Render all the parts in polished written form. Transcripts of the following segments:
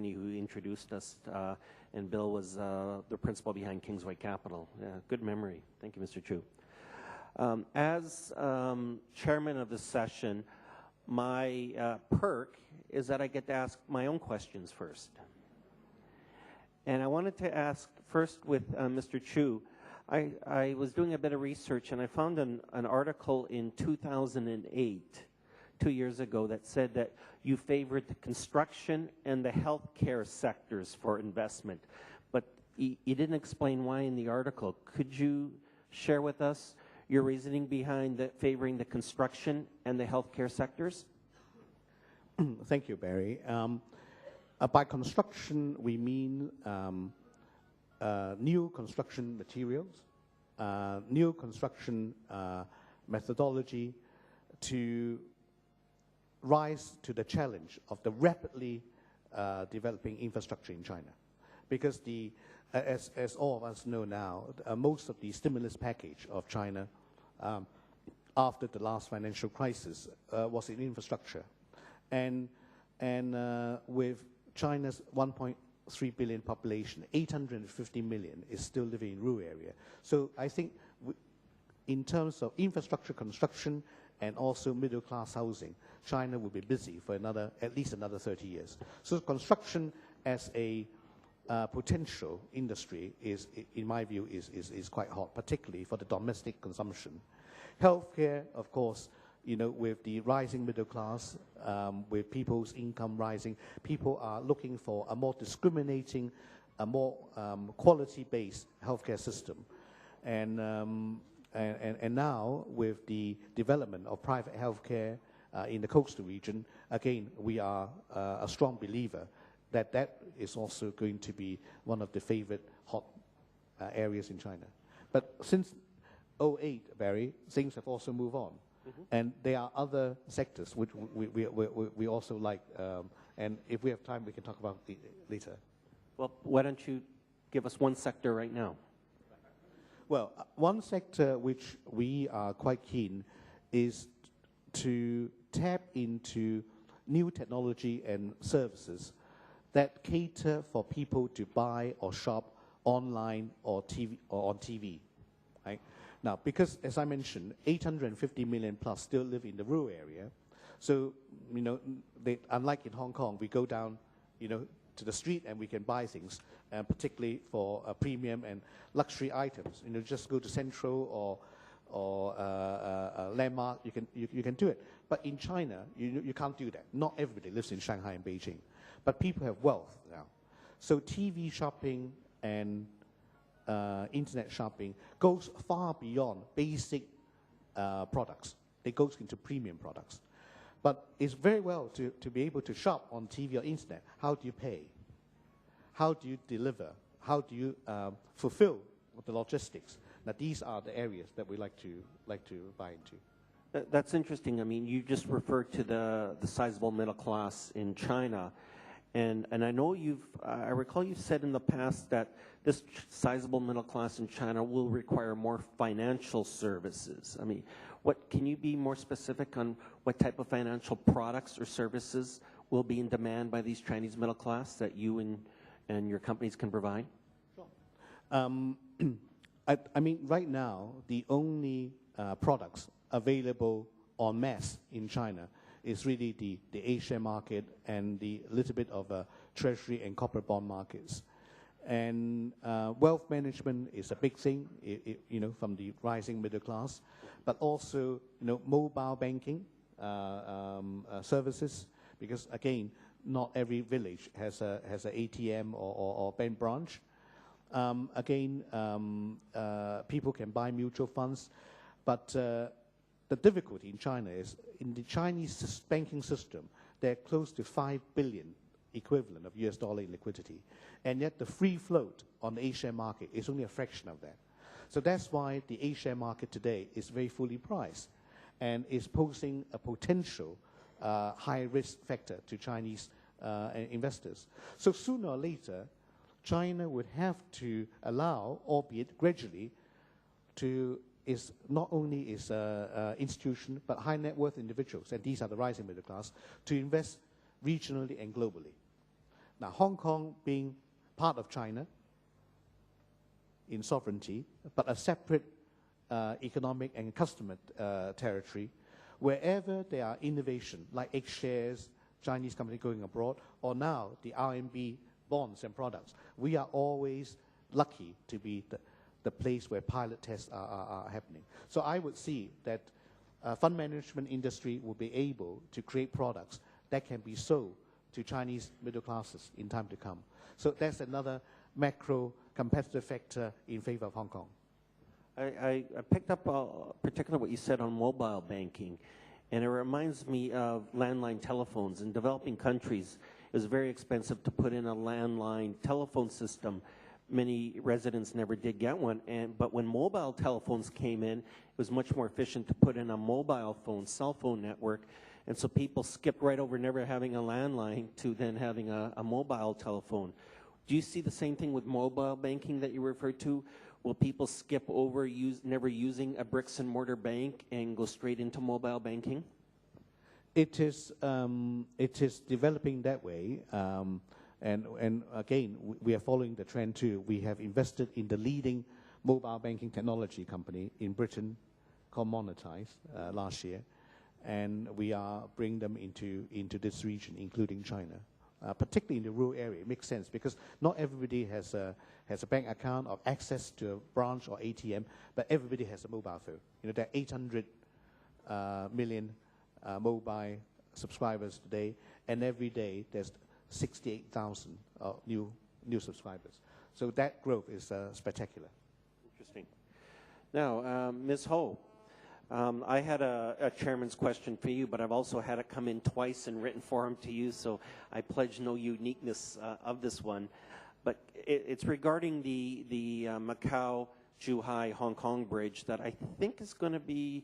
Anthony who introduced us, and Bill was the principal behind Kingsway Capital. Good memory. Thank you, Mr. Chu. As chairman of this session, my perk is that I get to ask my own questions first. And I wanted to ask first with Mr. Chu. I was doing a bit of research and I found an article in 2008, 2 years ago, that said that you favored the construction and the healthcare sectors for investment. But you didn't explain why in the article. Could you share with us your reasoning behind favoring the construction and the healthcare sectors? Thank you, Barry. By construction, we mean new construction materials, new construction methodology to rise to the challenge of the rapidly developing infrastructure in China. Because as all of us know now, most of the stimulus package of China after the last financial crisis was in infrastructure. And with China's 1.3 billion population, 850 million is still living in rural area. So I think in terms of infrastructure construction and also middle-class housing, China will be busy for at least another 30 years. So construction as a potential industry is, in my view, is quite hot, particularly for the domestic consumption. Healthcare, of course, you know, with the rising middle class, with people's income rising, people are looking for a more discriminating, a more quality-based healthcare system. And now, with the development of private healthcare in the coastal region, again, we are a strong believer that that is also going to be one of the favorite hot areas in China. But since 2008, Barry, things have also moved on. Mm-hmm. And there are other sectors which we also like, and if we have time, we can talk about it later. Well, why don't you give us one sector right now? Well, one sector which we are quite keen is to tap into new technology and services that cater for people to buy or shop online or TV or on TV, right? Now, because, as I mentioned, 850 million plus still live in the rural area. So, you know, unlike in Hong Kong, we go down, you know, to the street and we can buy things, particularly for premium and luxury items. You know, just go to Central or Landmark, you can do it. But in China, you can't do that. Not everybody lives in Shanghai and Beijing. But people have wealth now. So TV shopping and internet shopping goes far beyond basic products. It goes into premium products. But it's very well to be able to shop on TV or internet. How do you pay? How do you deliver? How do you fulfill the logistics? Now, these are the areas that we like to buy into. That's interesting. I mean, you just referred to the sizable middle class in China. And I know I recall you've said in the past that this sizable middle class in China will require more financial services. I mean, can you be more specific on what type of financial products or services will be in demand by these Chinese middle class that you and your companies can provide? Sure. I mean, right now, the only products available en masse in China is really the Asia market and the little bit of treasury and corporate bond markets. And wealth management is a big thing, you know, from the rising middle class, but also, you know, mobile banking services, because again, not every village has a ATM or bank branch. People can buy mutual funds, but the difficulty in China is, in the Chinese banking system, they're close to 5 billion equivalent of US dollar in liquidity. And yet the free float on the Asia market is only a fraction of that. So that's why the Asia market today is very fully priced and is posing a potential high risk factor to Chinese investors. So sooner or later, China would have to allow, albeit gradually, is not only is institution, but high net worth individuals, and these are the rising middle class, to invest regionally and globally. Now, Hong Kong being part of China in sovereignty, but a separate economic and customer territory, wherever there are innovation, like H-shares, Chinese company going abroad, or now the RMB bonds and products, we are always lucky to be the place where pilot tests are happening. So I would see that fund management industry will be able to create products that can be sold to Chinese middle classes in time to come. So that's another macro competitive factor in favor of Hong Kong. I picked up particularly what you said on mobile banking, and it reminds me of landline telephones. In developing countries, it was very expensive to put in a landline telephone system. Many residents never did get one, but when mobile telephones came in, it was much more efficient to put in a mobile phone, cell phone network, and so people skipped right over never having a landline to then having a mobile telephone. Do you see the same thing with mobile banking that you referred to? Will people skip over never using a bricks and mortar bank and go straight into mobile banking? It is developing that way. And again, we are following the trend too. We have invested in the leading mobile banking technology company in Britain called Monetize last year. And we are bringing them into this region, including China. Particularly in the rural area, it makes sense because not everybody has a bank account or access to a branch or ATM, but everybody has a mobile phone. You know, there are 800 million mobile subscribers today, and every day there's 68,000 new subscribers. So that growth is spectacular. Interesting. Now, Ms. Ho, I had a chairman's question for you, but I've also had it come in twice in written form to you, so I pledge no uniqueness of this one. But it's regarding the Macau-Zhuhai-Hong Kong bridge that I think is going to be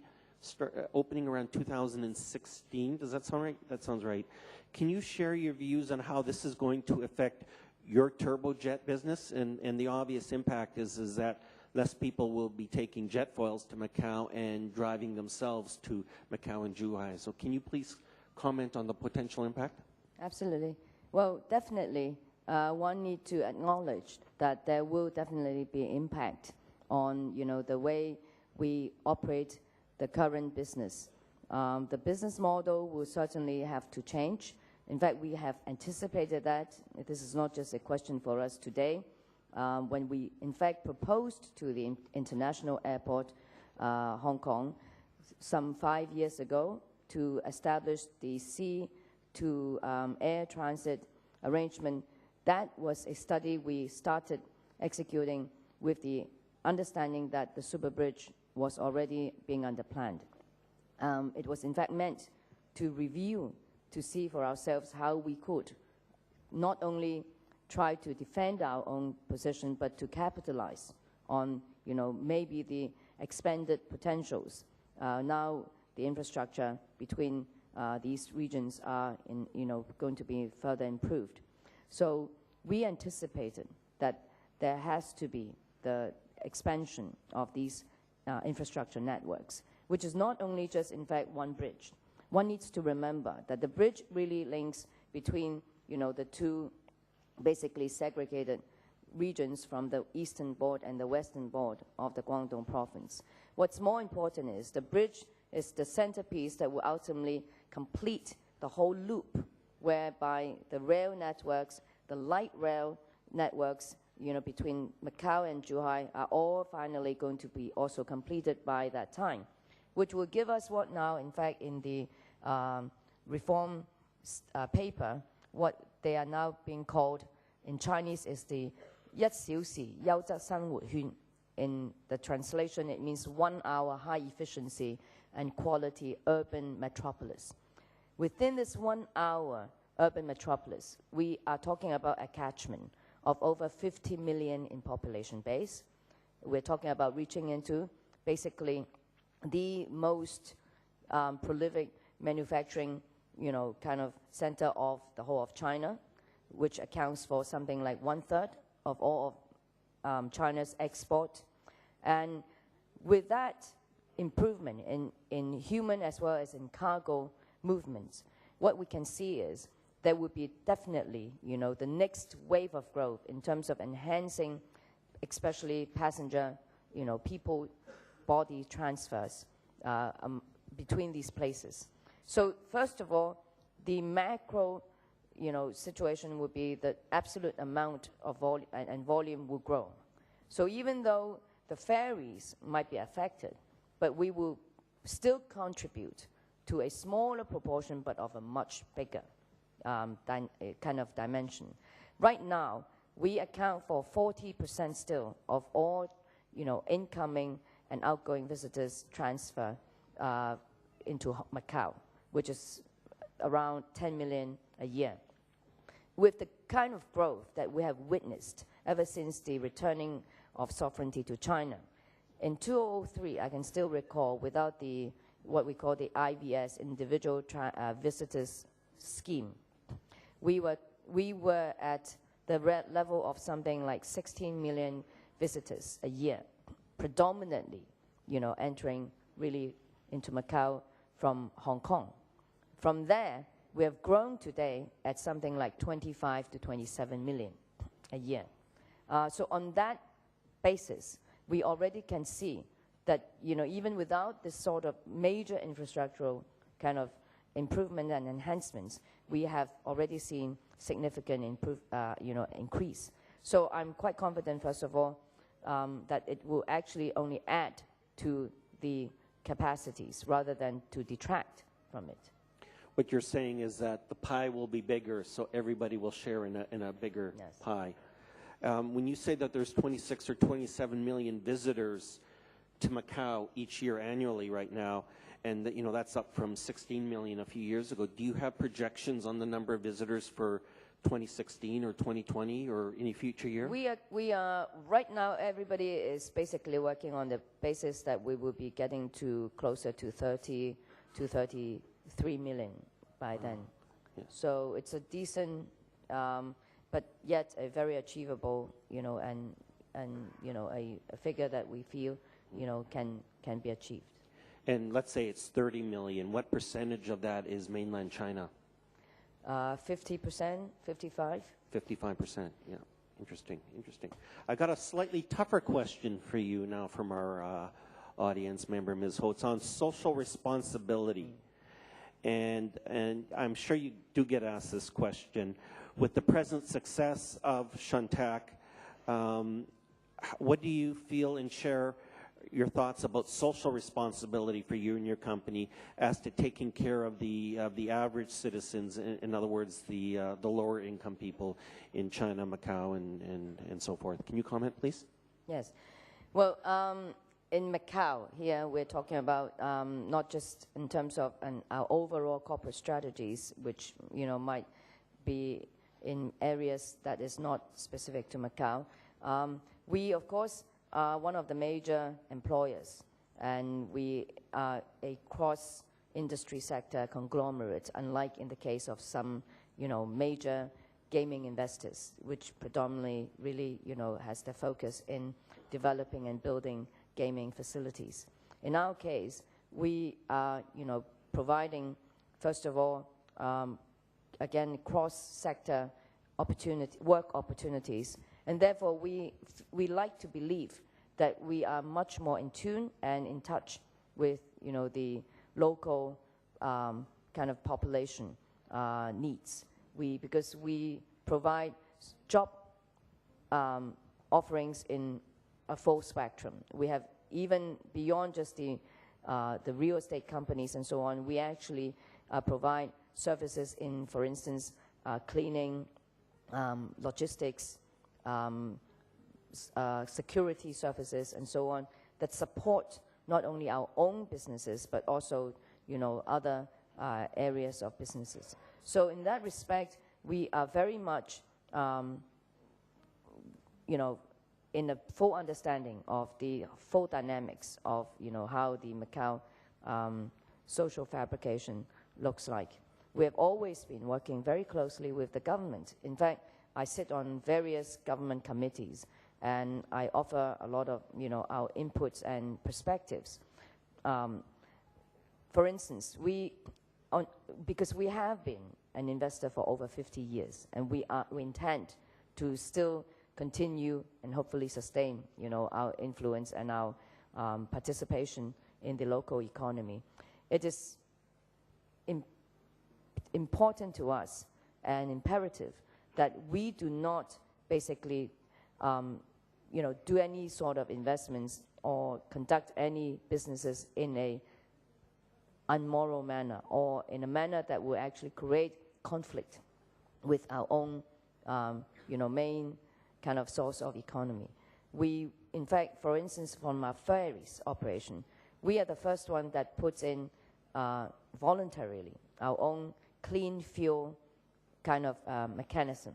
opening around 2016. Does that sound right? That sounds right. Can you share your views on how this is going to affect your turbojet business? And the obvious impact is that less people will be taking jet foils to Macau and driving themselves to Macau and Zhuhai. So can you please comment on the potential impact? Absolutely. Well, definitely, one need to acknowledge that there will definitely be impact on, the way we operate the current business. The business model will certainly have to change. In fact, we have anticipated that. This is not just a question for us today. When we, in fact, proposed to the international airport, Hong Kong, some 5 years ago to establish the sea to air transit arrangement, that was a study we started executing with the understanding that the super bridge was already being underplanned. It was, in fact, meant to review, to see for ourselves how we could not only try to defend our own position, but to capitalize on, maybe the expanded potentials. Now the infrastructure between these regions are, going to be further improved. So we anticipated that there has to be the expansion of these infrastructure networks, which is not only just, in fact, one bridge. One needs to remember that the bridge really links between, the two basically segregated regions from the eastern border and the western border of the Guangdong province. What's more important is the bridge is the centerpiece that will ultimately complete the whole loop, whereby the rail networks, the light rail networks, between Macau and Zhuhai are all finally going to be also completed by that time, which will give us what now, in fact, in the reform paper, what they are now being called in Chinese is the 1小時優質生活圈. In the translation, it means 1 hour high efficiency and quality urban metropolis. Within this 1 hour urban metropolis, we are talking about a catchment of over 50 million in population base. We're talking about reaching into basically the most prolific manufacturing, kind of center of the whole of China, which accounts for something like 1/3 of all of China's export. And with that improvement in human as well as in cargo movements, what we can see is there would be definitely, the next wave of growth in terms of enhancing, especially passenger, people, body transfers between these places. So first of all, the macro, situation would be the absolute amount of volume will grow. So even though the ferries might be affected, but we will still contribute to a smaller proportion, but of a much bigger kind of dimension. Right now, we account for 40% still of all, incoming and outgoing visitors transfer into Macau, which is around 10 million a year. With the kind of growth that we have witnessed ever since the returning of sovereignty to China, in 2003, I can still recall, without the what we call the IVS, Individual Visitors Scheme, we were at the level of something like 16 million visitors a year, predominantly, entering really into Macau from Hong Kong. From there, we have grown today at something like 25 to 27 million a year. So on that basis, we already can see that, even without this sort of major infrastructural kind of improvement and enhancements, we have already seen significant increase. So I'm quite confident, first of all, that it will actually only add to the capacities rather than to detract from it. What you're saying is that the pie will be bigger, so everybody will share in a bigger pie. When you say that there's 26 or 27 million visitors to Macau each year annually right now, and that, that's up from 16 million a few years ago, do you have projections on the number of visitors for 2016 or 2020 or any future year? We are right now, everybody is basically working on the basis that we will be getting to closer to 30 to 33 million by then. Yes. So it's a decent, but yet a very achievable, and a figure that we feel, can be achieved. And let's say it's 30 million. What percentage of that is mainland China? 50%, 55%. 55%, yeah. Interesting. I got a slightly tougher question for you now from our audience member, Ms. Ho. It's on social responsibility. And I'm sure you do get asked this question. With the present success of Shantak, what do you feel and share your thoughts about social responsibility for you and your company as to taking care of the average citizens, in other words, the lower income people in China, Macau, and so forth? Can you comment, please? Yes. Well, in Macau, here we're talking about not just in terms of our overall corporate strategies, which might be in areas that is not specific to Macau. We, of course, are one of the major employers, and we are a cross-industry sector conglomerate, unlike in the case of some, major gaming investors, which predominantly really, has their focus in developing and building gaming facilities. In our case, we are, providing, first of all, again, cross-sector work opportunities, and therefore we like to believe that we are much more in tune and in touch with, the local kind of population needs. Because we provide job offerings in a full spectrum. We have, even beyond just the real estate companies and so on, we actually provide services in, for instance, cleaning, logistics, security services, and so on, that support not only our own businesses, but also, other areas of businesses. So in that respect, we are very much, in a full understanding of the full dynamics of, how the Macau social fabrication looks like. We have always been working very closely with the government. In fact, I sit on various government committees, and I offer a lot of, our inputs and perspectives. For instance, because we have been an investor for over 50 years, and we intend to still continue and hopefully sustain, our influence and our participation in the local economy. It is important to us and imperative that we do not basically, do any sort of investments or conduct any businesses in a unmoral manner or in a manner that will actually create conflict with our own, main kind of source of economy. We, in fact, for instance, from our ferries operation, we are the first one that puts in voluntarily our own clean fuel kind of mechanism.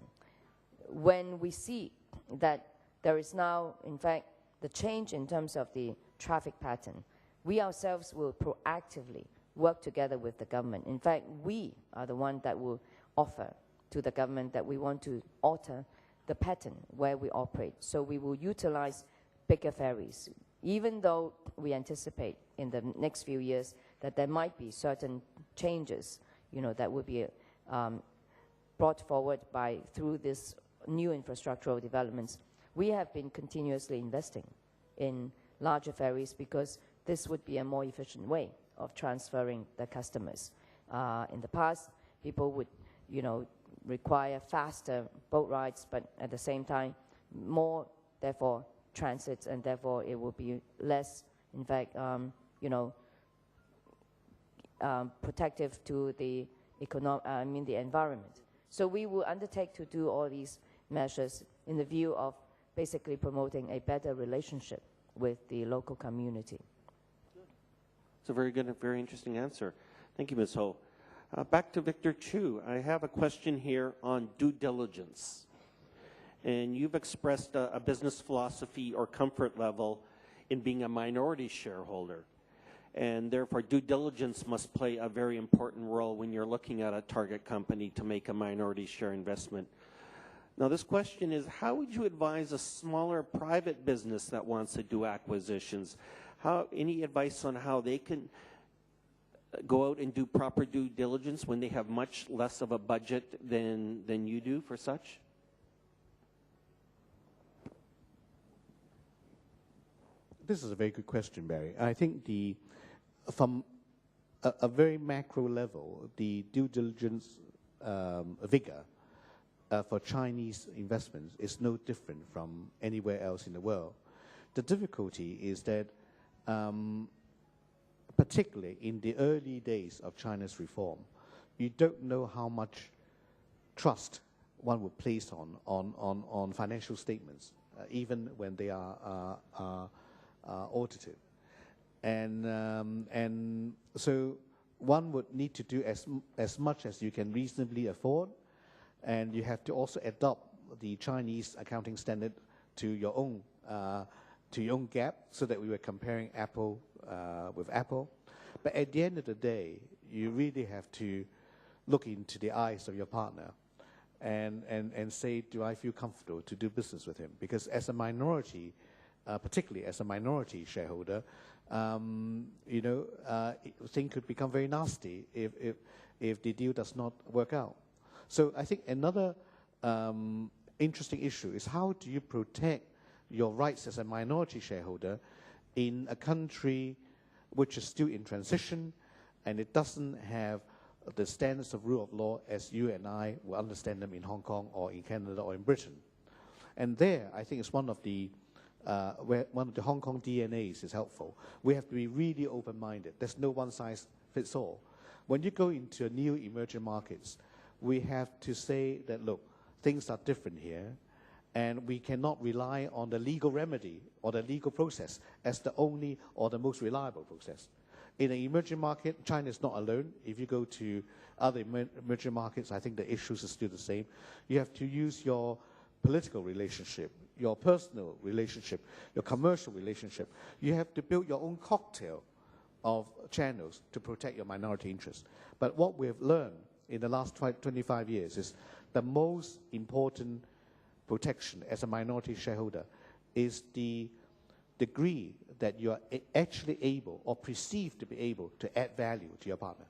When we see that there is now, in fact, the change in terms of the traffic pattern, we ourselves will proactively work together with the government. In fact, we are the one that will offer to the government that we want to alter the pattern where we operate. So we will utilize bigger ferries, even though we anticipate in the next few years that there might be certain changes, that will be brought forward through this new infrastructural developments. We have been continuously investing in larger ferries because this would be a more efficient way of transferring the customers. In the past, people would, require faster boat rides, but at the same time, more, therefore, transits, and therefore it will be less, in fact, protective to the the environment. So we will undertake to do all these measures in the view of basically promoting a better relationship with the local community. It's a very good and very interesting answer. Thank you, Ms. Ho. Back to Victor Chu. I have a question here on due diligence. And you've expressed a business philosophy or comfort level in being a minority shareholder. And therefore, due diligence must play a very important role when you're looking at a target company to make a minority share investment. Now, this question is, how would you advise a smaller private business that wants to do acquisitions? Any advice on how they can go out and do proper due diligence when they have much less of a budget than you do for such? This is a very good question, Barry. I think from a very macro level, the due diligence vigor for Chinese investments is no different from anywhere else in the world. The difficulty is that, particularly in the early days of China's reform, you don't know how much trust one would place on financial statements, even when they are audited. And so one would need to do as much as you can reasonably afford, and you have to also adopt the Chinese accounting standard to your own GAAP, so that we were comparing Apple with Apple. But at the end of the day, you really have to look into the eyes of your partner and say, do I feel comfortable to do business with him? Because as a minority, particularly as a minority shareholder, things could become very nasty if the deal does not work out. So I think another interesting issue is, how do you protect your rights as a minority shareholder in a country which is still in transition, and it doesn't have the standards of rule of law as you and I will understand them in Hong Kong or in Canada or in Britain. And there, I think it's one of the Hong Kong DNAs is helpful. We have to be really open-minded. There's no one-size-fits-all. When you go into new emerging markets, we have to say that, look, things are different here, and we cannot rely on the legal remedy or the legal process as the only or the most reliable process. In an emerging market, China is not alone. If you go to other emerging markets, I think the issues are still the same. You have to use your political relationship, your personal relationship, your commercial relationship. You have to build your own cocktail of channels to protect your minority interests. But what we have learned in the last 25 years is the most important protection as a minority shareholder is the degree that you are actually able or perceived to be able to add value to your partner.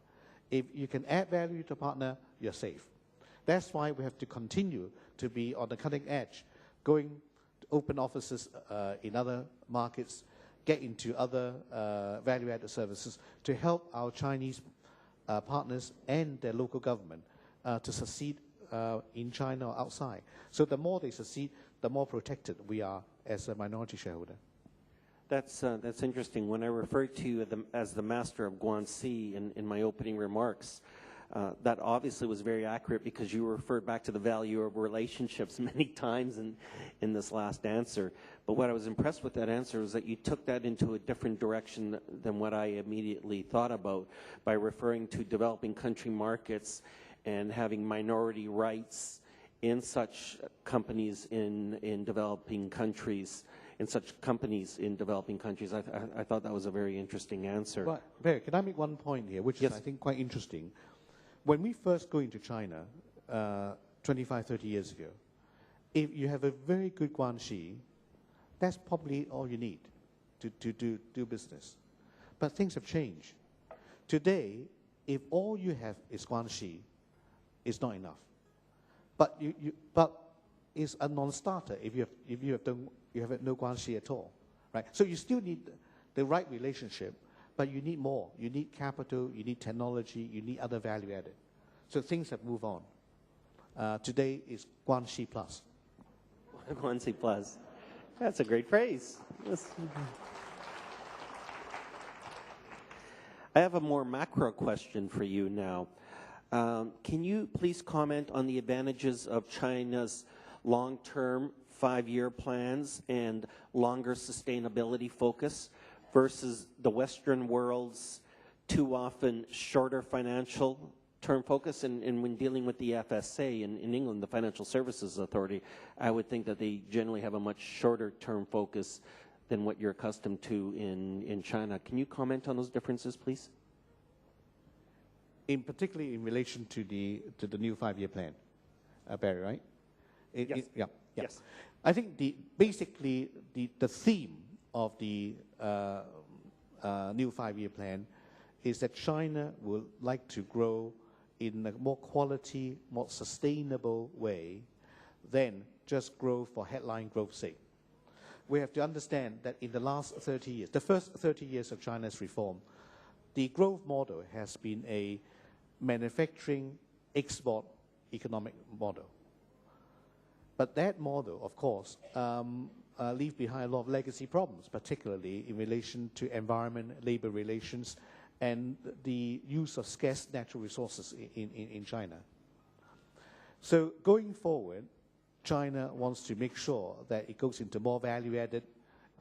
If you can add value to a partner, you're safe. That's why we have to continue to be on the cutting edge, going to open offices in other markets, get into other value-added services to help our Chinese partners and their local government to succeed in China or outside. So the more they succeed, the more protected we are as a minority shareholder. That's interesting. When I referred to you as the master of Guanxi in my opening remarks, that obviously was very accurate because you referred back to the value of relationships many times in this last answer. But what I was impressed with that answer is that you took that into a different direction than what I immediately thought about by referring to developing country markets and having minority rights in such companies in developing countries. In such companies in developing countries. I thought that was a very interesting answer. Right. Barry, can I make one point here, which yes. is, I think, quite interesting? When we first go into China 25, 30 years ago, if you have a very good Guanxi, that's probably all you need to do business. But things have changed. Today, if all you have is Guanxi, it's not enough. But it's a non-starter if you have no Guanxi at all, right? So you still need the right relationship, but you need more. You need capital, you need technology, you need other value added. So things have moved on. Today is Guanxi Plus. Guanxi Plus. That's a great phrase. I have a more macro question for you now. Can you please comment on the advantages of China's long-term 5-year plans and longer sustainability focus versus the Western world's too often shorter financial term focus? And when dealing with the FSA in England, the Financial Services Authority, I would think that they generally have a much shorter term focus than what you're accustomed to in China. Can you comment on those differences, please? Particularly in relation to the new 5-year plan, Barry, right? Yes. Yeah. Yes. I think basically the theme of the new 5-year plan is that China would like to grow in a more quality, more sustainable way than just grow for headline growth's sake. We have to understand that in the last 30 years, the first 30 years of China's reform, the growth model has been a manufacturing export economic model. But that model, of course, leaves behind a lot of legacy problems, particularly in relation to environment, labor relations, and the use of scarce natural resources in China. So going forward, China wants to make sure that it goes into more value-added,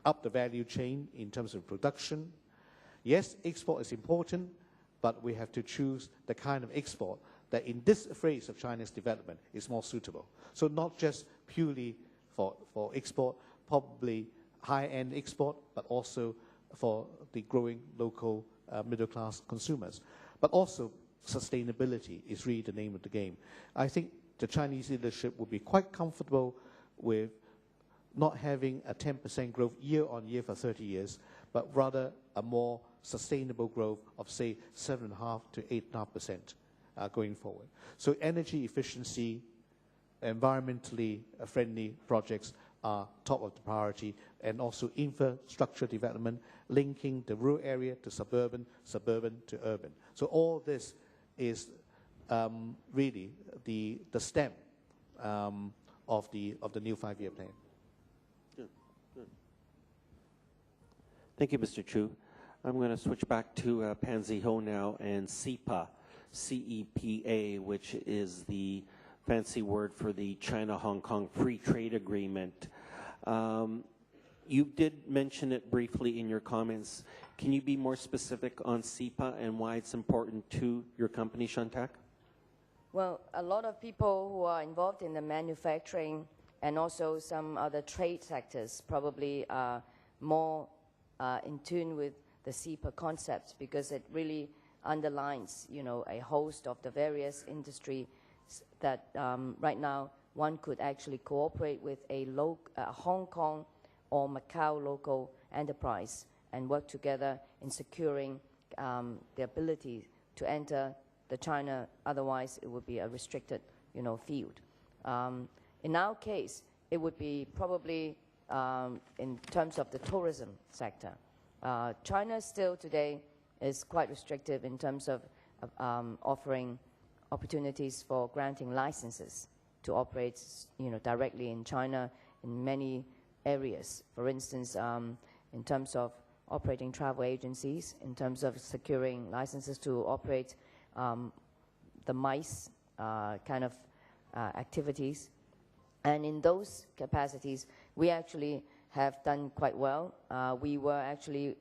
up the value chain in terms of production. Yes, export is important, but we have to choose the kind of export that in this phase of China's development is more suitable. So not just purely for export, probably high-end export, but also for the growing local middle-class consumers. But also sustainability is really the name of the game. I think the Chinese leadership will be quite comfortable with not having a 10% growth year on year for 30 years, but rather a more sustainable growth of, say, 7.5% to 8.5% going forward. So energy efficiency, environmentally friendly projects are top of the priority, and also infrastructure development, linking the rural area to suburban, suburban to urban. So all this is really the stem of the new 5-year plan. Good. Good. Thank you, Mr. Chu. I'm going to switch back to Pansy Ho now and SEPA, CEPA, which is the fancy word for the China-Hong Kong Free Trade Agreement. You did mention it briefly in your comments. Can you be more specific on SEPA and why it's important to your company, Shantak? Well, a lot of people who are involved in the manufacturing and also some other trade sectors probably are more in tune with the SEPA concepts because it really underlines, a host of the various industries that right now one could actually cooperate with a Hong Kong or Macau local enterprise and work together in securing the ability to enter the China. Otherwise, it would be a restricted, field. In our case, it would be probably in terms of the tourism sector. China still today is quite restrictive in terms of offering opportunities for granting licenses to operate, directly in China in many areas. For instance, in terms of operating travel agencies, in terms of securing licenses to operate the MICE kind of activities. And in those capacities, we actually have done quite well. We were actually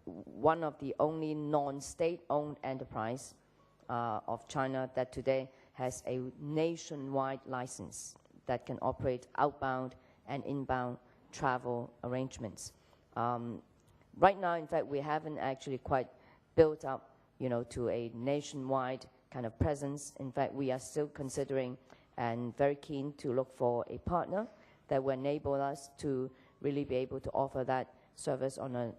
one of the only non-state-owned enterprise of China that today has a nationwide license that can operate outbound and inbound travel arrangements. Right now, in fact, we haven't actually quite built up, to a nationwide kind of presence. In fact, we are still considering and very keen to look for a partner that will enable us to really be able to offer that service on a,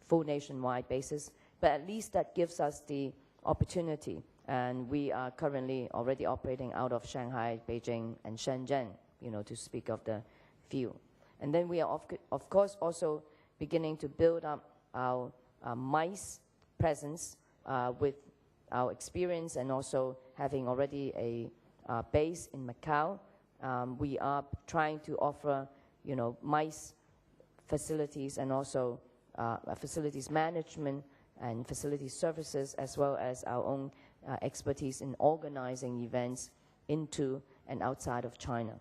full nationwide basis. But at least that gives us the opportunity. And we are currently already operating out of Shanghai, Beijing, and Shenzhen, to speak of the few. And then we are, of course, also beginning to build up our MICE presence with our experience and also having already a base in Macau. We are trying to offer, MICE facilities and also facilities management and facility services, as well as our own expertise in organizing events into and outside of China.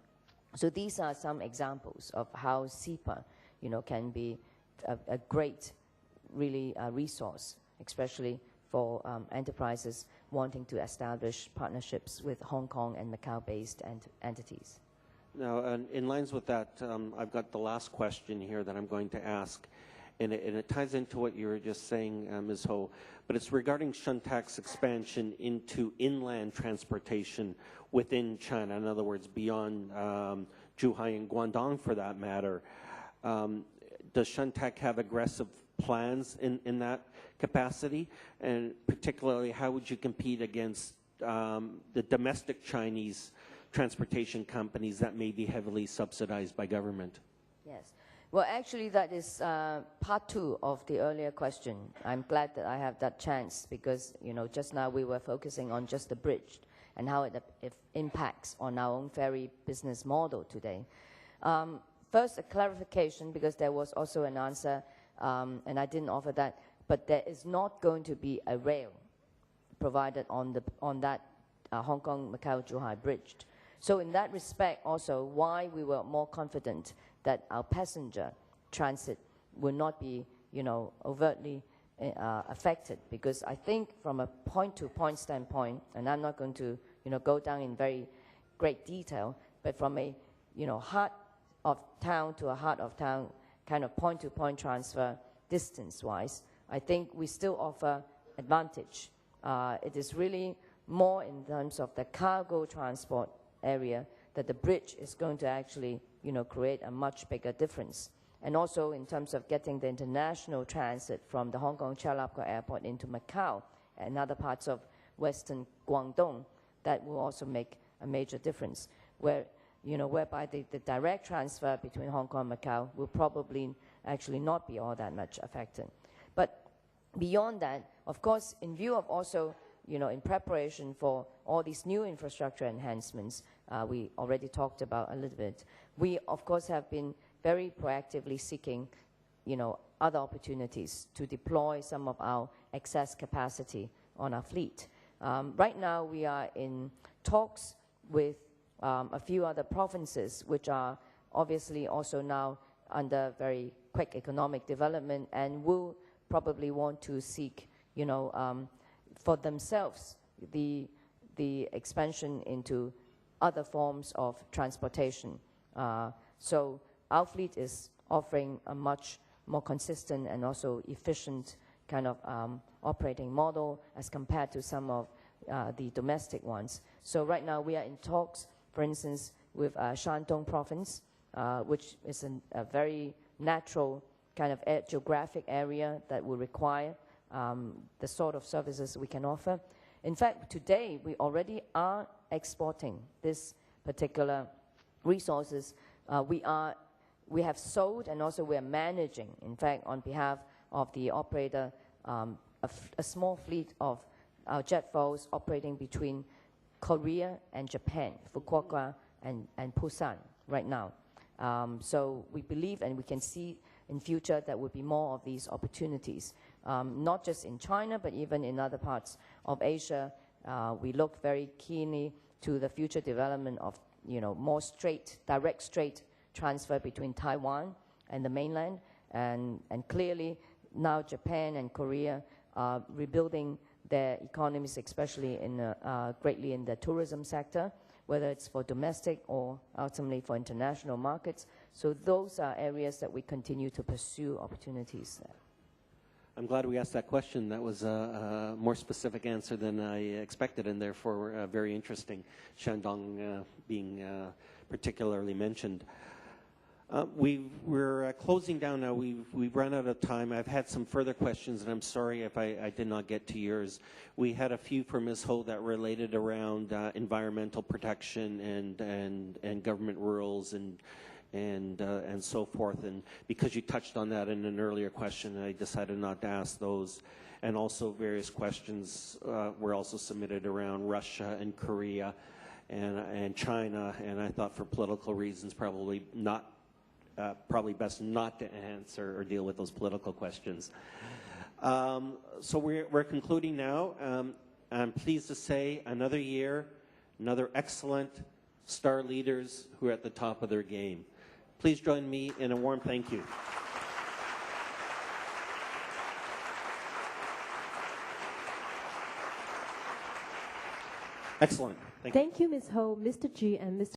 So these are some examples of how SEPA, can be a great, really resource, especially for enterprises wanting to establish partnerships with Hong Kong and Macau-based entities. Now, in lines with that, I've got the last question here that I'm going to ask, and it ties into what you were just saying, Ms. Ho, but it's regarding Shuntak's expansion into inland transportation within China, in other words, beyond Zhuhai and Guangdong for that matter. Does Shuntak have aggressive plans in that capacity? And particularly, how would you compete against the domestic Chinese transportation companies that may be heavily subsidized by government? Yes. Well, actually, that is part two of the earlier question. I'm glad that I have that chance because, just now we were focusing on just the bridge and how it impacts on our own ferry business model today. First, a clarification, because there was also an answer, and I didn't offer that, but there is not going to be a rail provided on that Hong Kong-Macau-Zhuhai bridge. So in that respect, also, why we were more confident that our passenger transit will not be, overtly affected, because I think from a point-to-point standpoint, and I'm not going to, go down in very great detail, but from a, heart of town to a heart of town kind of point-to-point transfer distance-wise, I think we still offer advantage. It is really more in terms of the cargo transport area that the bridge is going to actually, create a much bigger difference. And also in terms of getting the international transit from the Hong Kong Chalapko Airport into Macau and other parts of Western Guangdong, that will also make a major difference. Whereby the direct transfer between Hong Kong and Macau will probably actually not be all that much affected. But beyond that, of course, in view of also, in preparation for all these new infrastructure enhancements, we already talked about a little bit, we, of course, have been very proactively seeking, other opportunities to deploy some of our excess capacity on our fleet. Right now, we are in talks with a few other provinces, which are obviously also now under very quick economic development and will probably want to seek, for themselves the expansion into other forms of transportation. So our fleet is offering a much more consistent and also efficient kind of operating model as compared to some of the domestic ones. So right now we are in talks, for instance, with Shandong province, which is a very natural kind of geographic area that will require the sort of services we can offer. In fact, today we already are exporting this particular resources. We have sold and also we are managing, in fact, on behalf of the operator, a small fleet of jet foils operating between Korea and Japan, Fukuoka and Busan right now. So we believe and we can see in future there will be more of these opportunities, not just in China, but even in other parts of Asia. We look very keenly to the future development of more direct straight transfer between Taiwan and the mainland. And clearly now Japan and Korea are rebuilding their economies, especially greatly in the tourism sector, whether it's for domestic or ultimately for international markets. So those are areas that we continue to pursue opportunities there. I'm glad we asked that question. That was a more specific answer than I expected, and therefore very interesting, Shandong being particularly mentioned. We're closing down now. We've run out of time. I've had some further questions, and I'm sorry if I did not get to yours. We had a few from Ms. Ho that related around environmental protection and government rules and so forth. And because you touched on that in an earlier question, I decided not to ask those. And also various questions were also submitted around Russia and Korea and China. And I thought for political reasons probably best not to answer or deal with those political questions. So we're concluding now. I'm pleased to say another year, another excellent star leaders who are at the top of their game. Please join me in a warm thank you. Excellent. Thank you, Ms. Ho, Mr. G, and Mr.